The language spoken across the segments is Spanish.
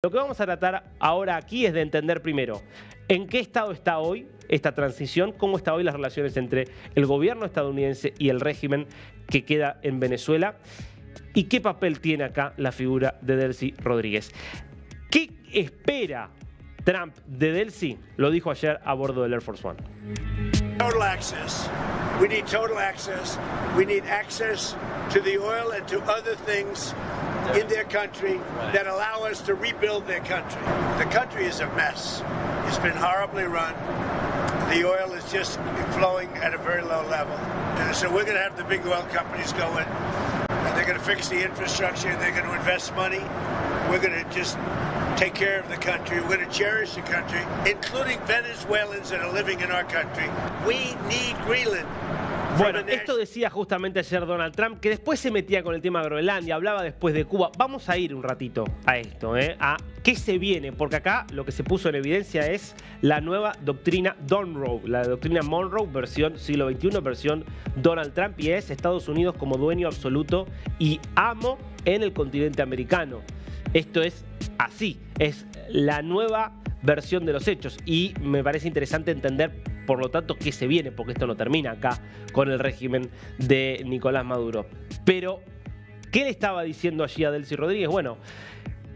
Lo que vamos a tratar ahora aquí es de entender primero en qué estado está hoy esta transición, cómo están hoy las relaciones entre el gobierno estadounidense y el régimen que queda en Venezuela y qué papel tiene acá la figura de Delcy Rodríguez. ¿Qué espera Trump de Delcy? Lo dijo ayer a bordo del Air Force One. Total access. We need total access. We need access to the oil and to other things in their country that allow us to rebuild their country. The country is a mess. It's been horribly run. The oil is just flowing at a very low level. And so we're going to have the big oil companies go in, and they're going to fix the infrastructure, they're going to invest money. We're going to just take care of the country. We're going to cherish the country, including Venezuelans that are living in our country. We need Greenland. Bueno, esto decía justamente ayer Donald Trump, que después se metía con el tema de Groenlandia, hablaba después de Cuba. Vamos a ir un ratito a esto, a qué se viene, porque acá lo que se puso en evidencia es la nueva doctrina Monroe, la doctrina Monroe versión siglo XXI, versión Donald Trump, y es Estados Unidos como dueño absoluto y amo en el continente americano. Esto es así, es la nueva versión de los hechos y me parece interesante entender, por lo tanto, qué se viene, porque esto no termina acá con el régimen de Nicolás Maduro. Pero, ¿qué le estaba diciendo allí a Delcy Rodríguez? Bueno,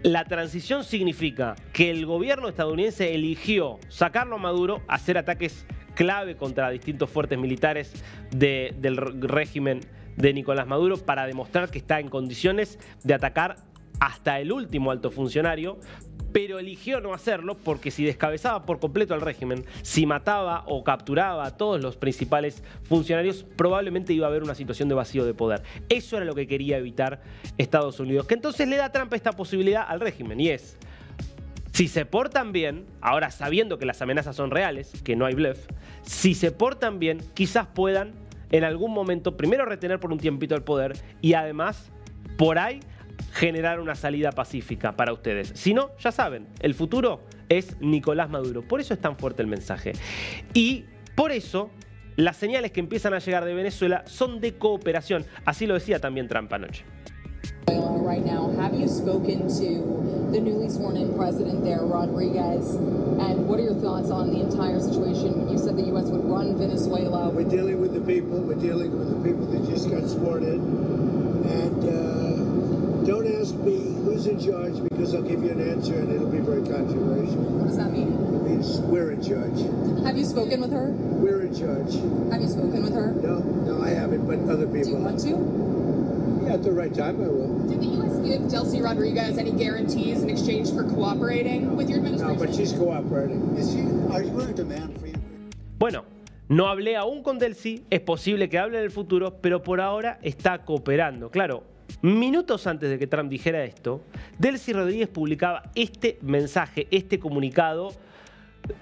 la transición significa que el gobierno estadounidense eligió sacarlo a Maduro, hacer ataques clave contra distintos fuertes militares del régimen de Nicolás Maduro para demostrar que está en condiciones de atacar hasta el último alto funcionario, pero eligió no hacerlo porque si descabezaba por completo al régimen, si mataba o capturaba a todos los principales funcionarios, probablemente iba a haber una situación de vacío de poder. Eso era lo que quería evitar Estados Unidos, que entonces le da a Trump esta posibilidad al régimen, y es, si se portan bien, ahora sabiendo que las amenazas son reales, que no hay bluff, si se portan bien, quizás puedan en algún momento primero retener por un tiempito el poder y además, por ahí, generar una salida pacífica para ustedes. Si no, ya saben, el futuro es Nicolás Maduro. Por eso es tan fuerte el mensaje. Y por eso las señales que empiezan a llegar de Venezuela son de cooperación. Así lo decía también Trump anoche. Right now, have you spoken to the newly sworn-in president there, Rodriguez? And what are your thoughts on the entire situation? You said the U.S. would run Venezuela. We're dealing with the people. We're dealing with the people that just got sworn in. And don't ask me who's in charge, because I'll give you an answer and it'll be very controversial. What does that mean? It means we're in charge. Have you spoken with her? We're in charge. Have you spoken with her? No, I haven't, but other people. Do you want to? Yeah, at the right time I will. Did the U.S. give Delcy Rodriguez any guarantees in exchange for cooperating with your administration? No, but she's cooperating. Is she? Are you going to demand free? Bueno, no hablé aún con Delcy, es posible que hable en el futuro, pero por ahora está cooperando. Claro, minutos antes de que Trump dijera esto, Delcy Rodríguez publicaba este mensaje, este comunicado,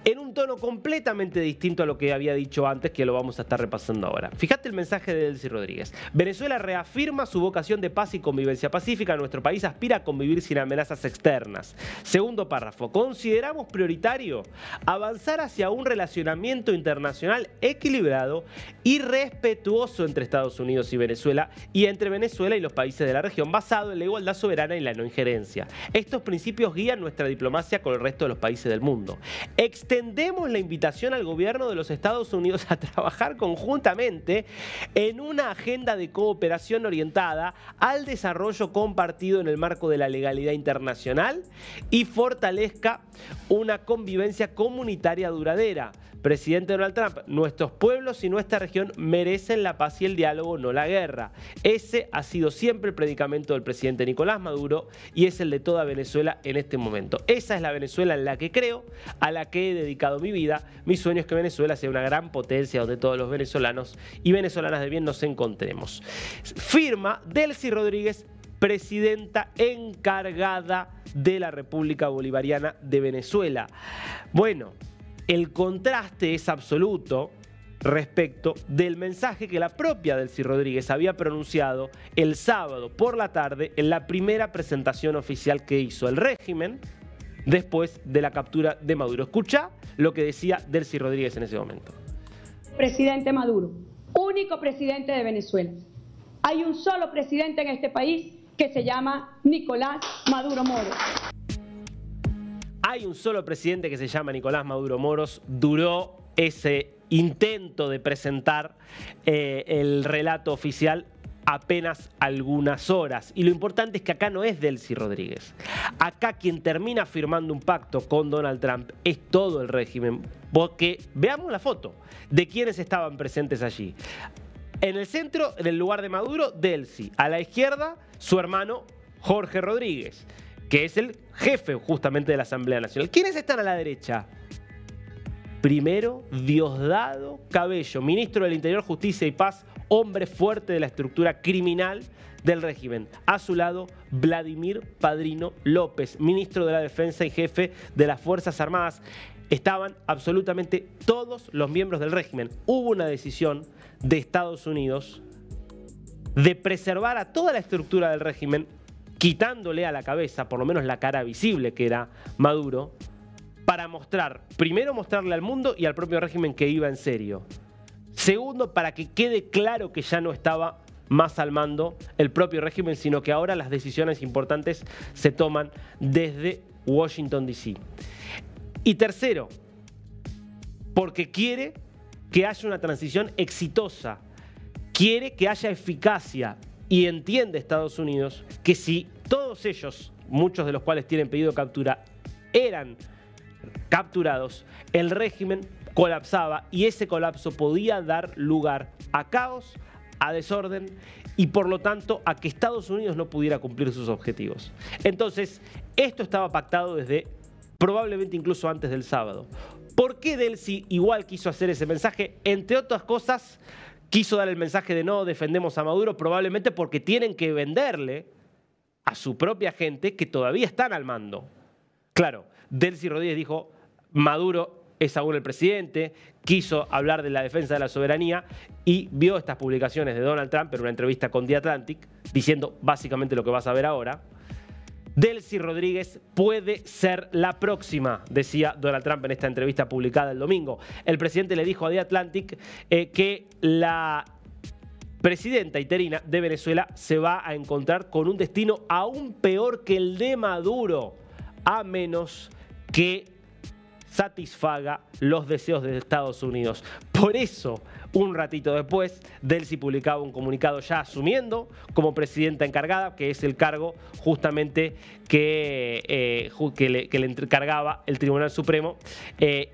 en un tono completamente distinto a lo que había dicho antes, que lo vamos a estar repasando ahora. Fíjate el mensaje de Delcy Rodríguez. Venezuela reafirma su vocación de paz y convivencia pacífica. Nuestro país aspira a convivir sin amenazas externas. Segundo párrafo. Consideramos prioritario avanzar hacia un relacionamiento internacional equilibrado y respetuoso entre Estados Unidos y Venezuela, y entre Venezuela y los países de la región, basado en la igualdad soberana y la no injerencia. Estos principios guían nuestra diplomacia con el resto de los países del mundo. Extendemos la invitación al gobierno de los Estados Unidos a trabajar conjuntamente en una agenda de cooperación orientada al desarrollo compartido en el marco de la legalidad internacional y fortalezca una convivencia comunitaria duradera. Presidente Donald Trump, nuestros pueblos y nuestra región merecen la paz y el diálogo, no la guerra. Ese ha sido siempre el predicamento del presidente Nicolás Maduro y es el de toda Venezuela en este momento. Esa es la Venezuela en la que creo, a la que he dedicado mi vida. Mi sueño es que Venezuela sea una gran potencia donde todos los venezolanos y venezolanas de bien nos encontremos. Firma Delcy Rodríguez, presidenta encargada de la República Bolivariana de Venezuela. Bueno, el contraste es absoluto respecto del mensaje que la propia Delcy Rodríguez había pronunciado el sábado por la tarde en la primera presentación oficial que hizo el régimen después de la captura de Maduro. Escucha lo que decía Delcy Rodríguez en ese momento. Presidente Maduro, único presidente de Venezuela. Hay un solo presidente en este país que se llama Nicolás Maduro Moro. Hay un solo presidente que se llama Nicolás Maduro Moros. Duró ese intento de presentar el relato oficial apenas algunas horas. Y lo importante es que acá no es Delcy Rodríguez. Acá quien termina firmando un pacto con Donald Trump es todo el régimen. Porque veamos la foto de quienes estaban presentes allí. En el centro, en el lugar de Maduro, Delcy. A la izquierda, su hermano Jorge Rodríguez, que es el jefe justamente de la Asamblea Nacional. ¿Quiénes están a la derecha? Primero, Diosdado Cabello, ministro del Interior, Justicia y Paz, hombre fuerte de la estructura criminal del régimen. A su lado, Vladimir Padrino López, ministro de la Defensa y jefe de las Fuerzas Armadas. Estaban absolutamente todos los miembros del régimen. Hubo una decisión de Estados Unidos de preservar a toda la estructura del régimen, quitándole a la cabeza, por lo menos la cara visible que era Maduro, para mostrar, primero mostrarle al mundo y al propio régimen que iba en serio. Segundo, para que quede claro que ya no estaba más al mando el propio régimen, sino que ahora las decisiones importantes se toman desde Washington, D.C. Y tercero, porque quiere que haya una transición exitosa, quiere que haya eficacia y entiende Estados Unidos que si todos ellos, muchos de los cuales tienen pedido captura, eran capturados, el régimen colapsaba y ese colapso podía dar lugar a caos, a desorden y por lo tanto a que Estados Unidos no pudiera cumplir sus objetivos. Entonces, esto estaba pactado desde probablemente incluso antes del sábado. ¿Por qué Delcy igual quiso hacer ese mensaje? Entre otras cosas, quiso dar el mensaje de no defendemos a Maduro, probablemente porque tienen que venderle a su propia gente que todavía están al mando. Claro, Delcy Rodríguez dijo, Maduro es aún el presidente, quiso hablar de la defensa de la soberanía y vio estas publicaciones de Donald Trump en una entrevista con The Atlantic, diciendo básicamente lo que vas a ver ahora. Delcy Rodríguez puede ser la próxima, decía Donald Trump en esta entrevista publicada el domingo. El presidente le dijo a The Atlantic que la presidenta interina de Venezuela se va a encontrar con un destino aún peor que el de Maduro, a menos que satisfaga los deseos de Estados Unidos. Por eso, un ratito después, Delcy publicaba un comunicado ya asumiendo como presidenta encargada, que es el cargo justamente que le encargaba el Tribunal Supremo,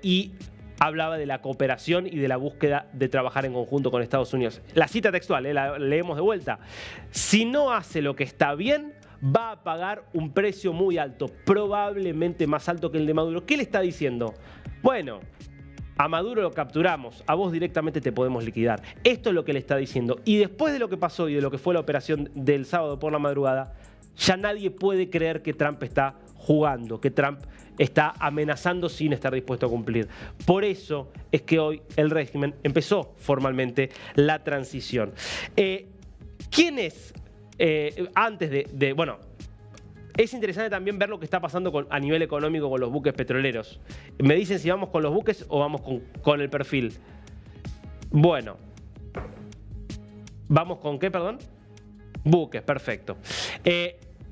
y hablaba de la cooperación y de la búsqueda de trabajar en conjunto con Estados Unidos. La cita textual, la leemos de vuelta. Si no hace lo que está bien, va a pagar un precio muy alto, probablemente más alto que el de Maduro. ¿Qué le está diciendo? Bueno, a Maduro lo capturamos, a vos directamente te podemos liquidar. Esto es lo que le está diciendo. Y después de lo que pasó y de lo que fue la operación del sábado por la madrugada, ya nadie puede creer que Trump está jugando, que Trump está amenazando sin estar dispuesto a cumplir. Por eso es que hoy el régimen empezó formalmente la transición. ¿Quién es? Bueno, es interesante también ver lo que está pasando a nivel económico con los buques petroleros. Me dicen si vamos con los buques o vamos con el perfil. Bueno, ¿vamos con qué, perdón? Buques, perfecto.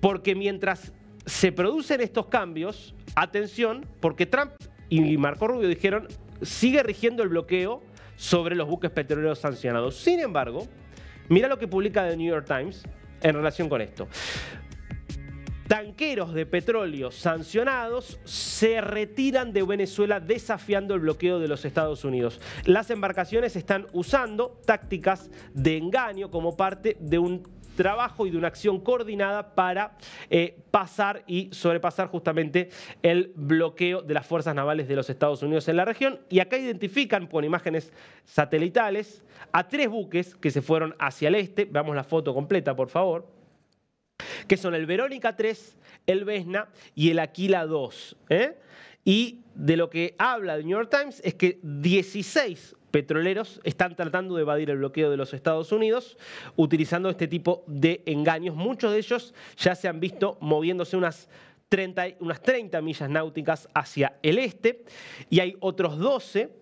Porque mientras se producen estos cambios, atención, porque Trump y Marco Rubio dijeron sigue rigiendo el bloqueo sobre los buques petroleros sancionados. Sin embargo, mira lo que publica The New York Times en relación con esto. Tanqueros de petróleo sancionados se retiran de Venezuela desafiando el bloqueo de los Estados Unidos. Las embarcaciones están usando tácticas de engaño como parte de un trabajo y de una acción coordinada para pasar y sobrepasar justamente el bloqueo de las fuerzas navales de los Estados Unidos en la región. Y acá identifican con imágenes satelitales a 3 buques que se fueron hacia el este. Veamos la foto completa, por favor. Que son el Verónica 3, el Vesna y el Aquila 2. Y de lo que habla The New York Times es que 16 petroleros están tratando de evadir el bloqueo de los Estados Unidos utilizando este tipo de engaños. Muchos de ellos ya se han visto moviéndose unas 30 millas náuticas hacia el este y hay otros 12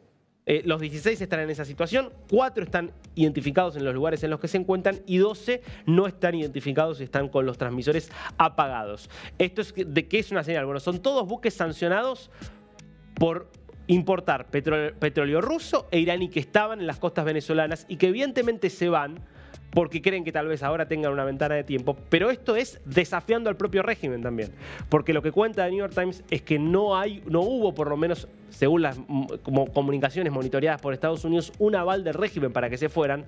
Los 16 están en esa situación, 4 están identificados en los lugares en los que se encuentran y 12 no están identificados y están con los transmisores apagados. ¿Esto es de qué es una señal? Bueno, son todos buques sancionados por importar petróleo ruso e iraní que estaban en las costas venezolanas y que evidentemente se van porque creen que tal vez ahora tengan una ventana de tiempo, pero esto es desafiando al propio régimen también, porque lo que cuenta The New York Times es que no hubo, por lo menos según las comunicaciones monitoreadas por Estados Unidos, un aval del régimen para que se fueran,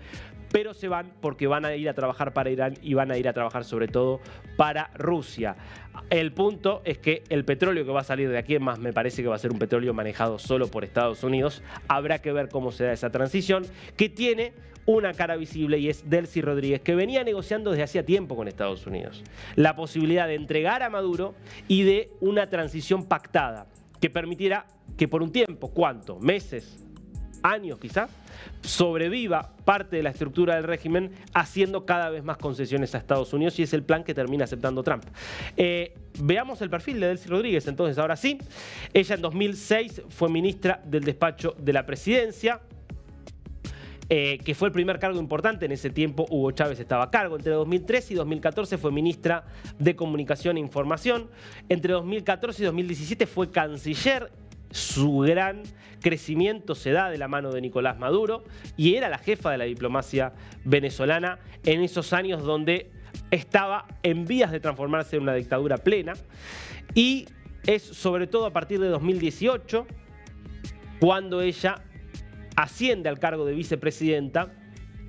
pero se van porque van a ir a trabajar para Irán y van a ir a trabajar sobre todo para Rusia. El punto es que el petróleo que va a salir de aquí en más me parece que va a ser un petróleo manejado solo por Estados Unidos. Habrá que ver cómo se da esa transición, que tiene una cara visible y es Delcy Rodríguez, que venía negociando desde hacía tiempo con Estados Unidos la posibilidad de entregar a Maduro y de una transición pactada que permitiera que por un tiempo, ¿cuánto? ¿Meses? ¿Años quizá? Sobreviva parte de la estructura del régimen haciendo cada vez más concesiones a Estados Unidos y es el plan que termina aceptando Trump. Veamos el perfil de Delcy Rodríguez entonces, ahora sí. Ella en 2006 fue ministra del despacho de la presidencia, que fue el primer cargo importante. En ese tiempo Hugo Chávez estaba a cargo. Entre 2013 y 2014 fue ministra de Comunicación e Información. Entre 2014 y 2017 fue canciller. Su gran crecimiento se da de la mano de Nicolás Maduro y era la jefa de la diplomacia venezolana en esos años donde estaba en vías de transformarse en una dictadura plena. Y es sobre todo a partir de 2018 cuando ella asciende al cargo de vicepresidenta,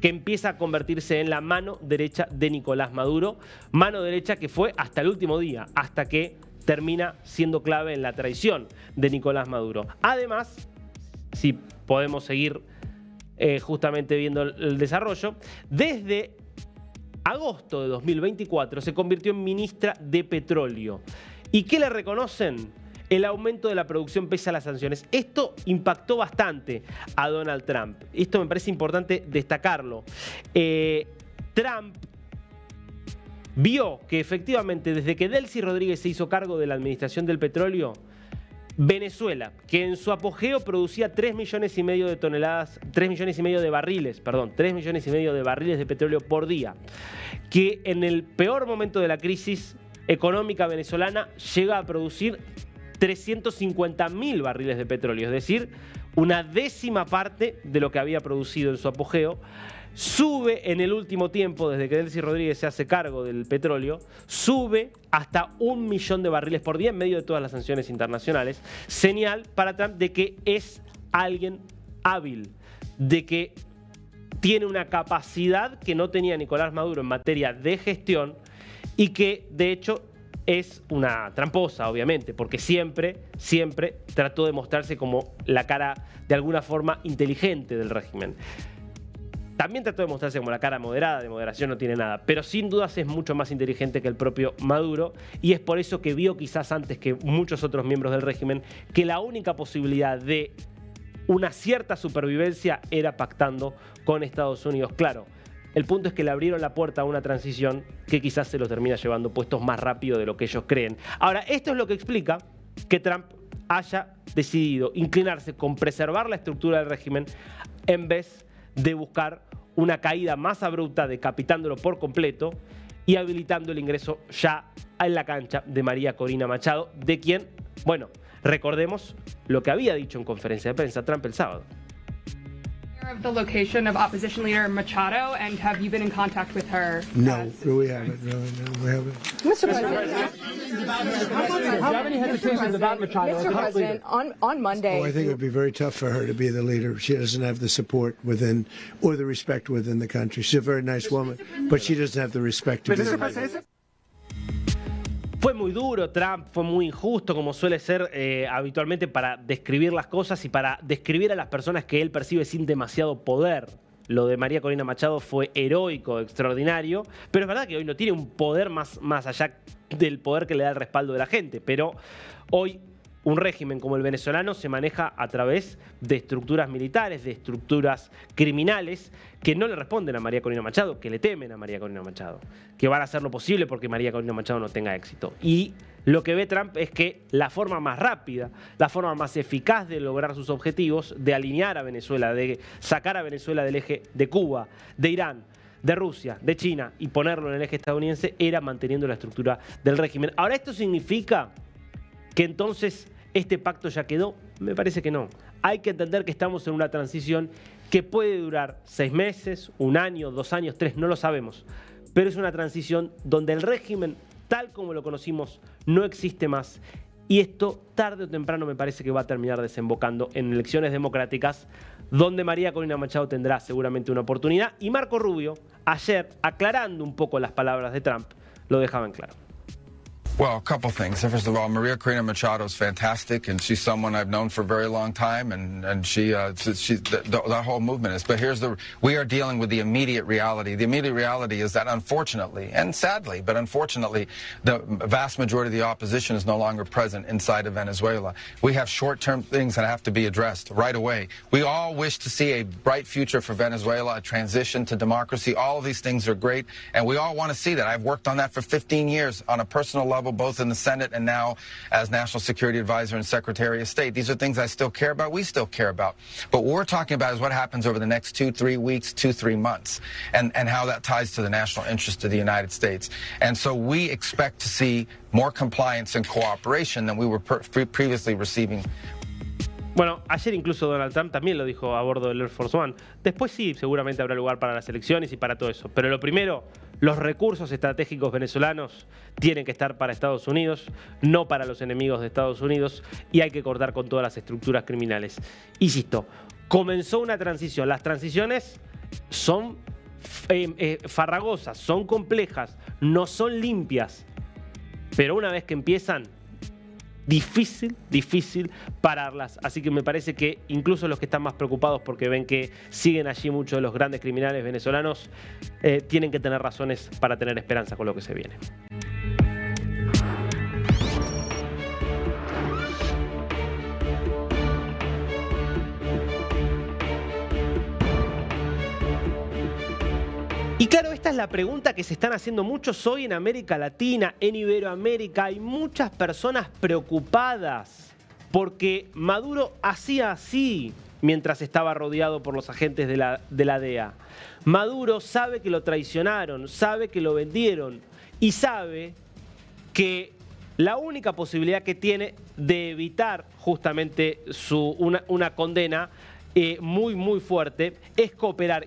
que empieza a convertirse en la mano derecha de Nicolás Maduro, mano derecha que fue hasta el último día, hasta que termina siendo clave en la traición de Nicolás Maduro. Además, si podemos seguir justamente viendo el desarrollo, desde agosto de 2024 se convirtió en ministra de Petróleo. ¿Y qué le reconocen? El aumento de la producción pese a las sanciones. Esto impactó bastante a Donald Trump. Esto me parece importante destacarlo. Trump vio que efectivamente desde que Delcy Rodríguez se hizo cargo de la administración del petróleo, Venezuela, que en su apogeo producía 3,5 millones de toneladas, 3,5 millones de barriles, perdón, 3,5 millones de barriles de petróleo por día, que en el peor momento de la crisis económica venezolana llega a producir 350.000 barriles de petróleo, es decir, una décima parte de lo que había producido en su apogeo. Sube en el último tiempo, desde que Delcy Rodríguez se hace cargo del petróleo, sube hasta 1 millón de barriles por día en medio de todas las sanciones internacionales. Señal para Trump de que es alguien hábil, de que tiene una capacidad que no tenía Nicolás Maduro en materia de gestión y que, de hecho, es una tramposa, obviamente, porque siempre trató de mostrarse como la cara, de alguna forma, inteligente del régimen. También trató de mostrarse como la cara moderada, de moderación no tiene nada, pero sin dudas es mucho más inteligente que el propio Maduro y es por eso que vio quizás antes que muchos otros miembros del régimen que la única posibilidad de una cierta supervivencia era pactando con Estados Unidos. Claro, el punto es que le abrieron la puerta a una transición que quizás se los termina llevando puestos más rápido de lo que ellos creen. Ahora, esto es lo que explica que Trump haya decidido inclinarse con preservar la estructura del régimen en vez de buscar una caída más abrupta, decapitándolo por completo y habilitando el ingreso ya en la cancha de María Corina Machado, de quien, bueno, recordemos lo que había dicho en conferencia de prensa Trump el sábado. Of the location of opposition leader Machado, and have you been in contact with her? No, we haven't. No, we haven't. Mr. President, Do you have any hesitations about Machado? Mr. President, on Monday. Oh, I think it would be very tough for her to be the leader. She doesn't have the support within or the respect within the country. She's a very nice woman, but she doesn't have the respect to be the leader. Fue muy duro Trump, fue muy injusto, como suele ser habitualmente para describir las cosas y para describir a las personas que él percibe sin demasiado poder. Lo de María Corina Machado fue heroico, extraordinario, pero es verdad que hoy no tiene un poder más allá del poder que le da el respaldo de la gente. Pero hoy un régimen como el venezolano se maneja a través de estructuras militares, de estructuras criminales que no le responden a María Corina Machado, que le temen a María Corina Machado, que van a hacer lo posible porque María Corina Machado no tenga éxito. Y lo que ve Trump es que la forma más rápida, la forma más eficaz de lograr sus objetivos, de alinear a Venezuela, de sacar a Venezuela del eje de Cuba, de Irán, de Rusia, de China y ponerlo en el eje estadounidense, era manteniendo la estructura del régimen. Ahora, ¿esto significa que entonces este pacto ya quedó? Me parece que no. Hay que entender que estamos en una transición que puede durar 6 meses, 1 año, 2 años, 3, no lo sabemos. Pero es una transición donde el régimen, tal como lo conocimos, no existe más. Y esto, tarde o temprano, me parece que va a terminar desembocando en elecciones democráticas, donde María Corina Machado tendrá seguramente una oportunidad. Y Marco Rubio, ayer, aclarando un poco las palabras de Trump, lo dejaba en claro. Well, a couple things. First of all, Maria Corina Machado is fantastic, and she's someone I've known for a very long time, and that whole movement is. But we are dealing with the immediate reality. The immediate reality is that, unfortunately, and sadly, but unfortunately, the vast majority of the opposition is no longer present inside of Venezuela. We have short-term things that have to be addressed right away. We all wish to see a bright future for Venezuela, a transition to democracy. All of these things are great, and we all want to see that. I've worked on that for 15 years on a personal level, both in the Senate and now as National Security Advisor and Secretary of State. These are things I still care about, we still care about. But what we're talking about is what happens over the next 2-3 weeks, 2-3 months, and how that ties to the national interest of the United States. And so we expect to see more compliance and cooperation than we were previously receiving. Bueno, ayer incluso Donald Trump también lo dijo a bordo del Air Force One. Después sí, seguramente habrá lugar para las elecciones y para todo eso. Pero lo primero, los recursos estratégicos venezolanos tienen que estar para Estados Unidos, no para los enemigos de Estados Unidos, y hay que cortar con todas las estructuras criminales. Insisto, comenzó una transición. Las transiciones son farragosas, son complejas, no son limpias. Pero una vez que empiezan, difícil pararlas. Así que me parece que incluso los que están más preocupados porque ven que siguen allí muchos de los grandes criminales venezolanos, tienen que tener razones para tener esperanza con lo que se viene. Y claro, esta es la pregunta que se están haciendo muchos hoy en América Latina, en Iberoamérica. Hay muchas personas preocupadas porque Maduro hacía así mientras estaba rodeado por los agentes de la DEA. Maduro sabe que lo traicionaron, sabe que lo vendieron y sabe que la única posibilidad que tiene de evitar justamente una condena muy fuerte es cooperar.